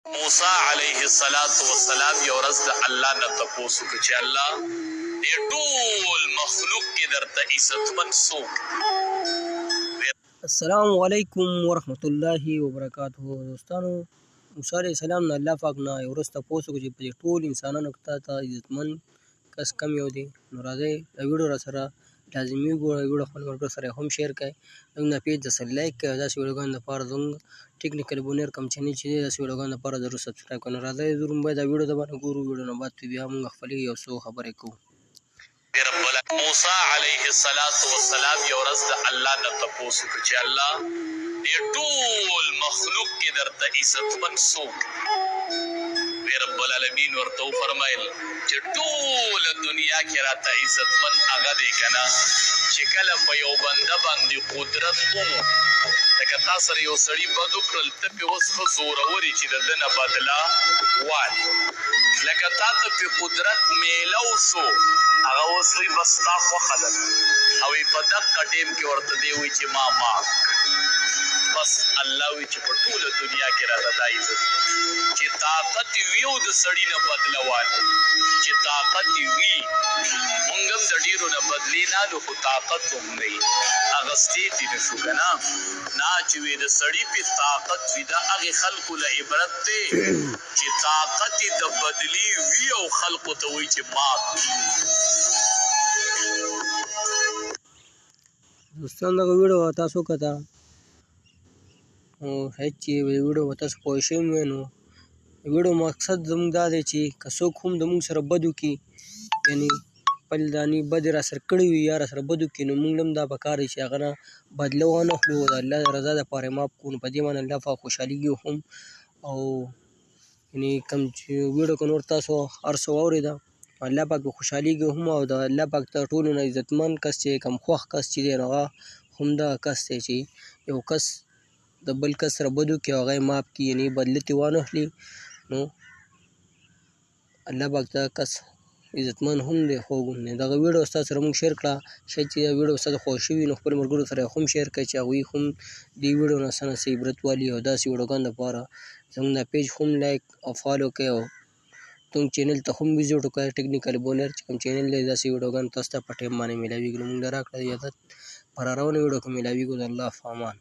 موسی علیه السلام یو ورځ د الله نه تپوس وکړ چې الله دې ټول مخلوق کې درته عزتمن څوک؟ السلام علیکم ورحمت الله وبرکاته. دوستانو، موسی علیه السلام نه الله پاک نه یو ورځ تپوس وکړ چې په دې ټول انسانانو کې تا عزتمن کس کم یو دی. نو راځئ دا ویډیو را سره لازمي وګورئ، ویډیو خپل ملګرو سره هم شیر کړئ، زموږ دا پیج درسره لایک کړئ او داسې ویډیوګانو دپاره زموږ ټیکنیکل بونیر کم چینل چې دی داسې ویډیوګانو دپاره ضرور سبسکرایب کړئ. نو راځئ ضرور باید دا ویډیو دباندې ګورو، ویډیو نه بعد بیا موږ خپلې یو څو خبرې کوو. موسی علیه السلام یو ورځ د الله نه تپوس وکړ چې الله دې ټول مخلوق کې درته عزتمن څوک؟ رب العالمین ورته وفرمایل چې ټول دنیا کې راته عزتمن هغه دی که نه چې کله په یو بنده باندې قدرت ومو. لکه تا سره یو سړي بد وکړل، ته پې اوس ښه زورور یې چې د ده نه بدله والې. لکه تا ته پې قدرت میلو شو، هغه اوس وایي بس ستا خوښه ده، او په دغه ټیم کې ورته دی وایي چې ما معاف. بس الله وی چې په ټوله دنیا کې راته دا عزت چې طاقت وي او د سړي نه بدله والی، چې طاقت وي. مونږ هم د ډېرو نه بدلې نه لو، خو طاقت هم نه وي، اخیستی دې نه شو که نه. نه چې وي د سړي پې طاقت وي، دا هغې خلکو له عبرت دی چې طاقت یې د بدلې وي او خلکو ته وایي چې معاف. دوستان، دغه ویډیو تاسو وکته او شاید چې ویډیو به تاسو پوه شوي وی. نو د ویډیو مقصد زموږ دا دی چې که څوک هم زموږ سره بد وکړي، یعنې خپل دانې بدې را سره کړې وي یا را سره بد وکړي، نو موږ هم دا پکار دی چې هغه نه بدله وانه اخلو، د الله د رضا دپاره یې معاف کړو. نو په دې باندې الله پاک خوشحالېږي هم. او یعنې کوم چې ویډیو که نور تاسو هر څه واورېده، الله پاک به خوشحالېږي هم. او د الله پاک تر ټولو نه عزتمن کس چې کوم خوښ کس چې دی، نو هغه هم دغه کس دی چې یو کس د بل کس سره بد وکړي او هغه یې معاف کړي، یعنې بدله ترې وانه اخلي. نو الله پاک دغه کس عزتمن هم دی، خوږ هم دی. دغه ویډیو ستا سره موږ شیر کړه. شاید چې دا ویډیو ستاسو خوښ شوي، نو خپلو ملګرو سره هم شیر کړئ چې هغوی هم دې ویډیو نه څه نه څه عبرت والي. او داسې ویډیوګانو دپاره زموږ دا پیج هم لایک او فالو کړئ، او زموږ چینل ته هم وزټ وکړئ، ټیکنیکل بونیر چې کوم چینل دی. داسې ویډیوګانو تاسو ته په ټایم باندې میلاویږي. نو موږ له راکړه اجازت پر روانه ویډیو کې میلاویږو. د الله په امان.